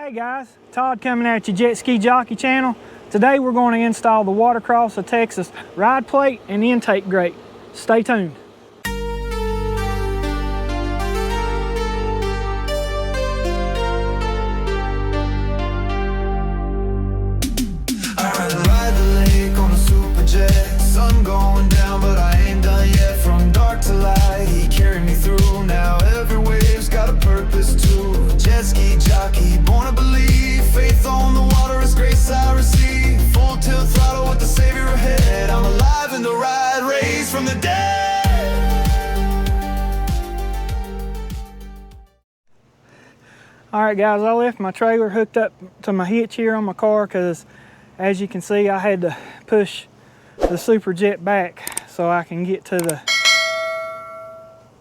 Hey guys, Todd coming at you, Jet Ski Jockey channel. Today we're going to install the Watercraft of Texas ride plate and intake grate. Stay tuned. Ride the lake on a SuperJet. Sun going down, but I ain't done yet. From dark to light, he carried me through. Now every wave's got a purpose too. Jet ski jockey, born to believe. Faith on the water is grace I receive. Full tilt throttle with the savior ahead. I'm alive in the ride, raised from the dead. All right guys, I left my trailer hooked up to my hitch here on my car because as you can see, I had to push the SuperJet back so I can get to the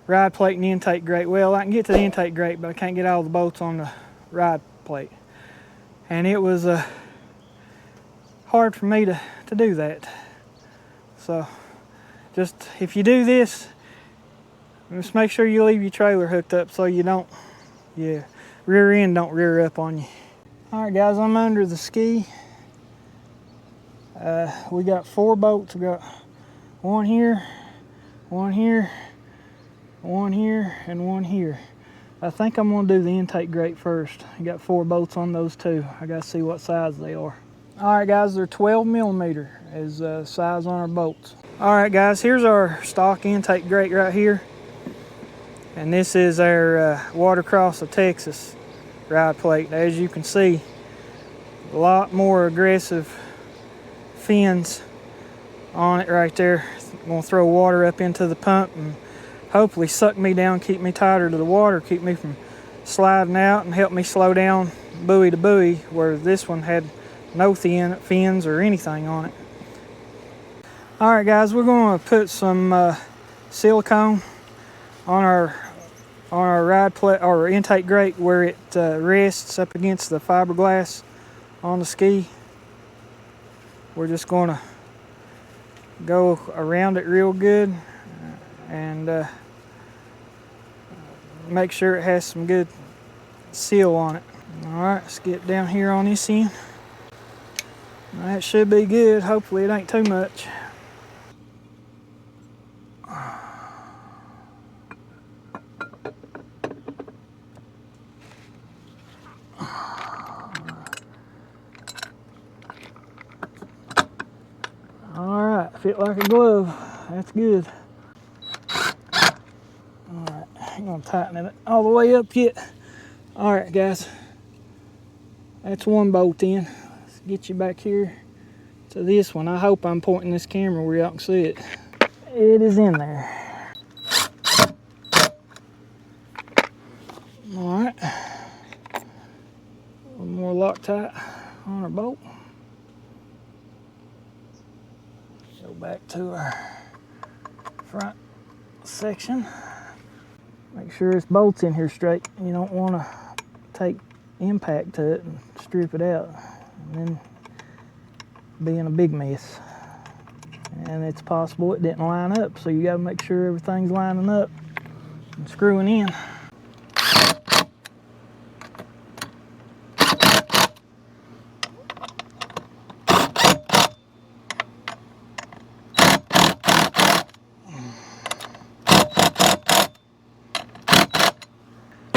ride plate and intake grate. Well, I can get to the intake grate, but I can't get all the bolts on the ride plate. And it was hard for me to do that. So just, if you do this, just make sure you leave your trailer hooked up so you don't, rear end don't rear up on you. All right guys, I'm under the ski. We got 4 bolts. We got one here, one here, one here, and one here. I think I'm gonna do the intake grate first. I got 4 bolts on those two. I gotta see what size they are. All right guys, they're 12 millimeter is size on our bolts. All right guys, here's our stock intake grate right here. And this is our Watercraft of Texas ride plate. As you can see, a lot more aggressive fins on it right there. I'm gonna throw water up into the pump and hopefully suck me down, keep me tighter to the water, keep me from sliding out, and help me slow down buoy to buoy, where this one had no fins or anything on it. All right guys, we're gonna put some silicone on our ride plate or intake grate where it rests up against the fiberglass on the ski. We're just gonna go around it real good and make sure it has some good seal on it. All right, let's get down here on this end. That should be good. Hopefully it ain't too much. All right, fit like a glove. That's good. All right, I'm gonna tighten it all the way up yet. All right, guys, that's one bolt in. Let's get you back here to this one. I hope I'm pointing this camera where y'all can see it. It is in there. All right, a little more Loctite on our bolt. Go back to our front section. Make sure this bolt's in here straight. You don't want to take impact to it and strip it out and then be in a big mess. And it's possible it didn't line up, so you got to make sure everything's lining up and screwing in.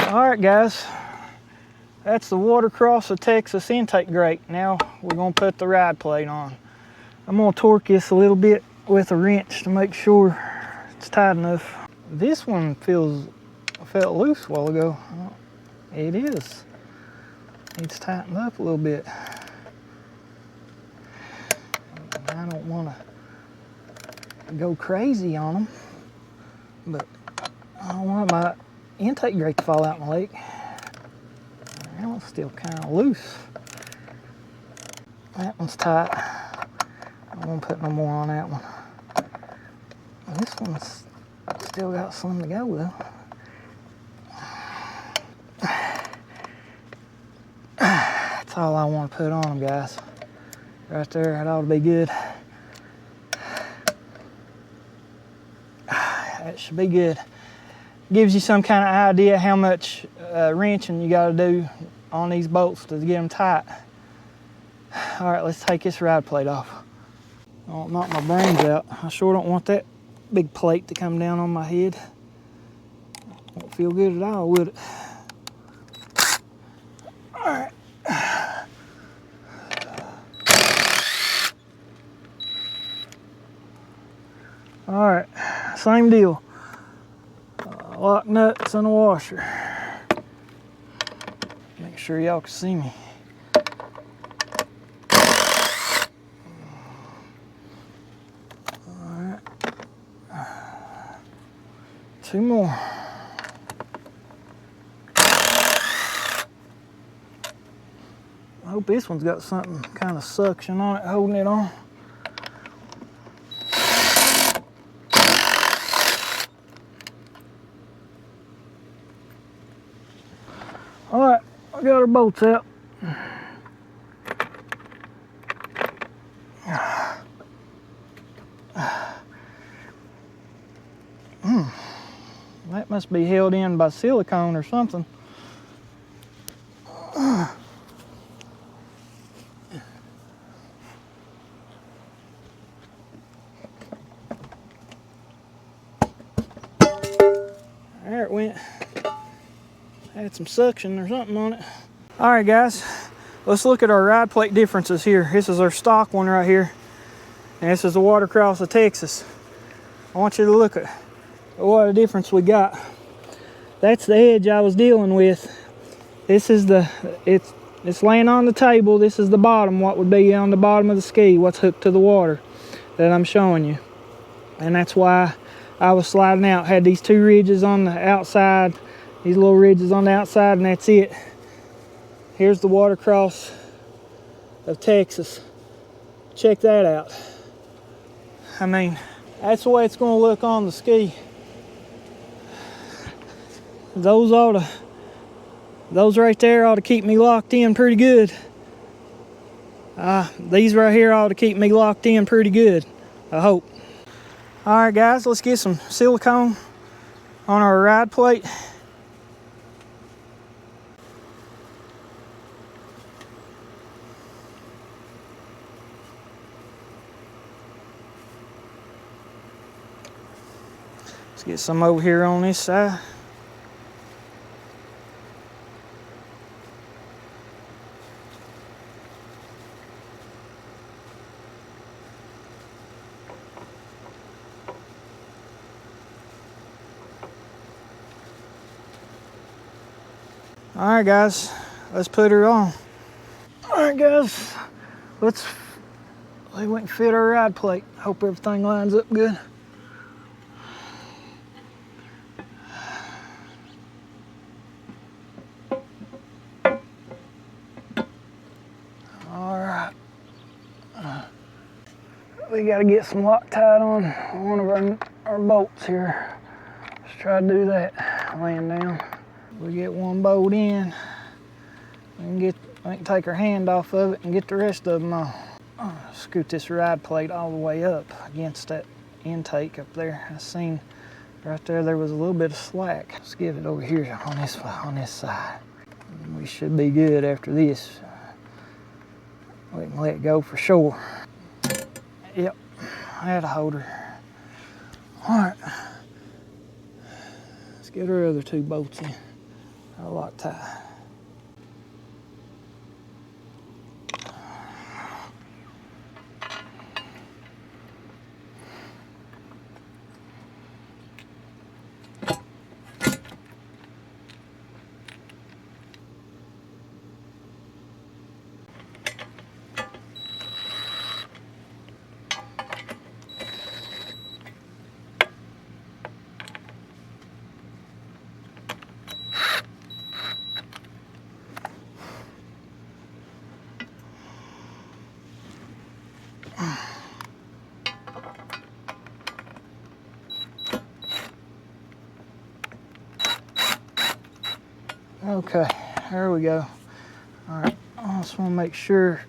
All right guys, that's the Watercraft of Texas intake grate. Now we're gonna put the ride plate on. I'm gonna torque this a little bit with a wrench to make sure it's tight enough. This one felt loose a while ago. It is. Needs tightened up a little bit. I don't wanna go crazy on them, but I don't want my intake grate to fall out in the lake. That one's still kind of loose. That one's tight. I won't put no more on that one. This one's still got some to go though. That's all I want to put on them, guys. Right there, that ought to be good. That should be good. Gives you some kind of idea how much wrenching you got to do on these bolts to get them tight. All right, let's take this ride plate off. I don't knock my brains out. I sure don't want that big plate to come down on my head. Won't feel good at all, would it? All right. All right, same deal. Lock nuts and a washer. Make sure y'all can see me. All right. 2 more. I hope this one's got something kind of suction on it, holding it on. All right, I got our bolts out. That must be held in by silicone or something. There it went. Had some suction or something on it. All right, guys, let's look at our ride plate differences here. This is our stock one right here, and this is the Watercraft of Texas. I want you to look at what a difference we got. That's the edge I was dealing with. This is it's laying on the table. This is the bottom, what would be on the bottom of the ski, what's hooked to the water that I'm showing you. And that's why I was sliding out. Had these 2 ridges on the outside, these little ridges on the outside, and that's it. Here's the Watercraft of Texas. Check that out. I mean, that's the way it's going to look on the ski. Those right there ought to keep me locked in pretty good. These right here ought to keep me locked in pretty good, I hope. All right, guys, let's get some silicone on our ride plate. Let's get some over here on this side. All right, guys, let's put her on. All right, guys, let's see if we can fit our ride plate. Hope everything lines up good. All right. We got to get some Loctite on one of our bolts here. Let's try to do that, laying down. We get one bolt in, we can take our hand off of it and get the rest of them on. Scoot this ride plate all the way up against that intake up there. I seen right there was a little bit of slack. Let's get it over here on this side. We should be good after this. We can let go for sure. Yep, that'll hold her. All right, let's get our other 2 bolts in. Our Loctite. Okay, there we go. All right, I just want to make sure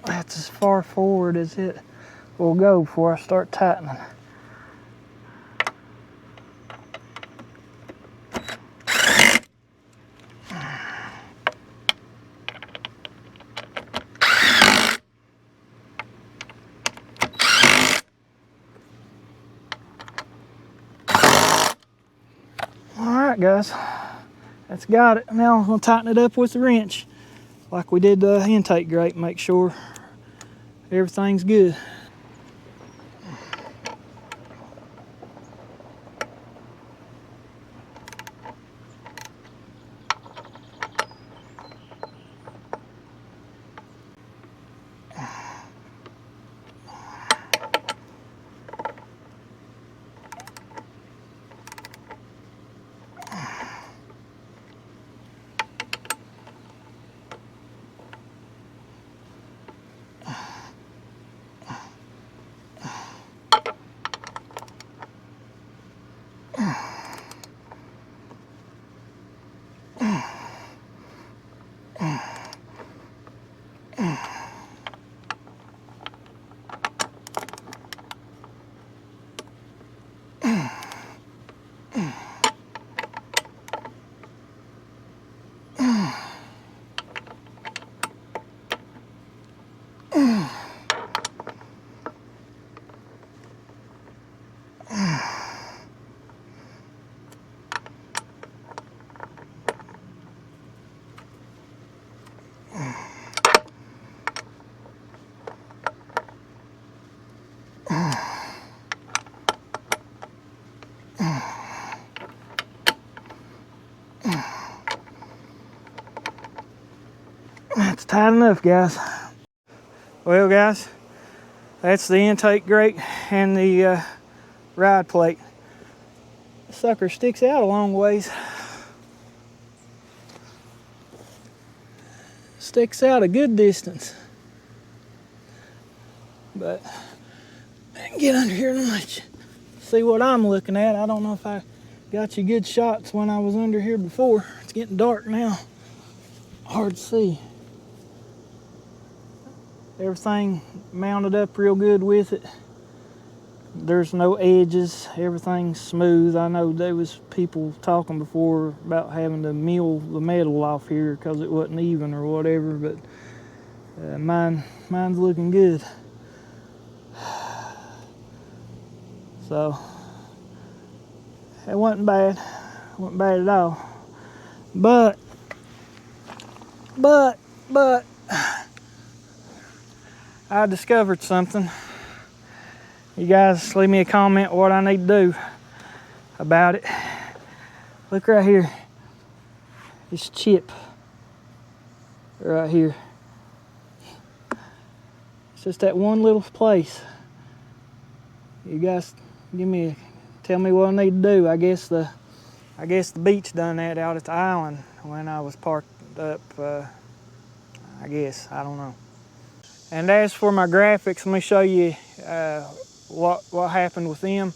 that's as far forward as it will go before I start tightening. right, guys, that's got it. Now I'm gonna tighten it up with the wrench like we did the intake grate, make sure everything's good. That's tight enough, guys. Well, guys, that's the intake grate and the ride plate. The sucker sticks out a long ways. Sticks out a good distance. But I can get under here and let you see what I'm looking at. I don't know if I got you good shots when I was under here before. It's getting dark now. Hard to see. Everything mounted up real good with it. There's no edges. Everything's smooth. I know there was people talking before about having to mill the metal off here because it wasn't even or whatever, but mine's looking good. So it wasn't bad. It wasn't bad at all. But I discovered something. You guys leave me a comment what I need to do about it. Look right here. This chip right here. It's just that one little place. You guys tell me what I need to do. I guess the beach done that out at the island when I was parked up. I guess, I don't know. And as for my graphics, let me show you what happened with them.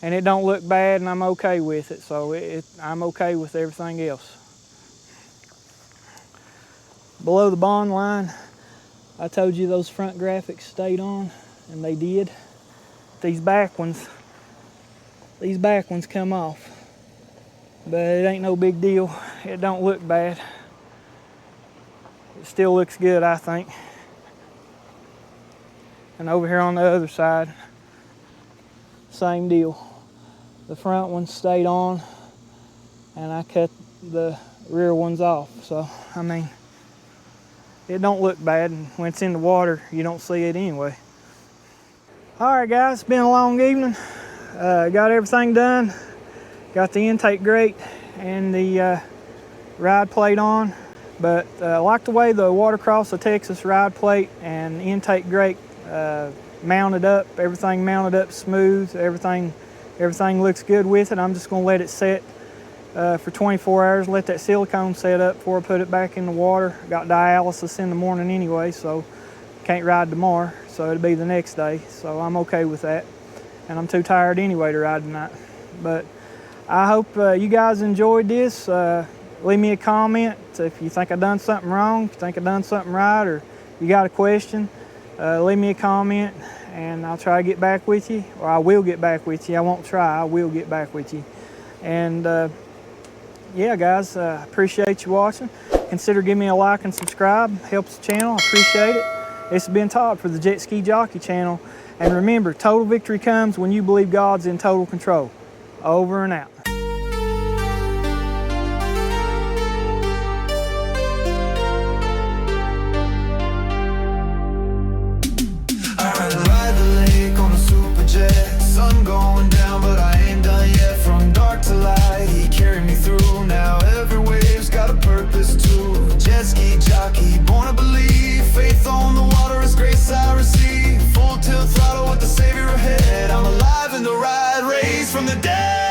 And it don't look bad, and I'm okay with it. So I'm okay with everything else. Below the bond line, I told you those front graphics stayed on, and they did. These back ones come off. But it ain't no big deal. It don't look bad. It still looks good, I think. And over here on the other side, same deal. The front ones stayed on, and I cut the rear ones off. So, I mean, it don't look bad, and when it's in the water, you don't see it anyway. All right, guys, it's been a long evening. Got everything done. Got the intake grate and the ride plate on. But I like the way the Watercraft of Texas ride plate and intake grate mounted up. Everything mounted up smooth. Everything looks good with it. I'm just going to let it set for 24 hours. Let that silicone set up before I put it back in the water. Got dialysis in the morning anyway, so can't ride tomorrow. So it'll be the next day. So I'm okay with that. And I'm too tired anyway to ride tonight. But I hope you guys enjoyed this. Leave me a comment if you think I done something wrong, if you think I done something right, or you got a question. Leave me a comment and I'll try to get back with you, or I will get back with you. I won't try, I will get back with you. And yeah, guys, appreciate you watching. Consider giving me a like and subscribe. Helps the channel, I appreciate it. This has been Todd for the Jet Ski Jockey channel. And remember, total victory comes when you believe God's in total control. Over and out. savior ahead. I'm alive in the ride, raised from the dead.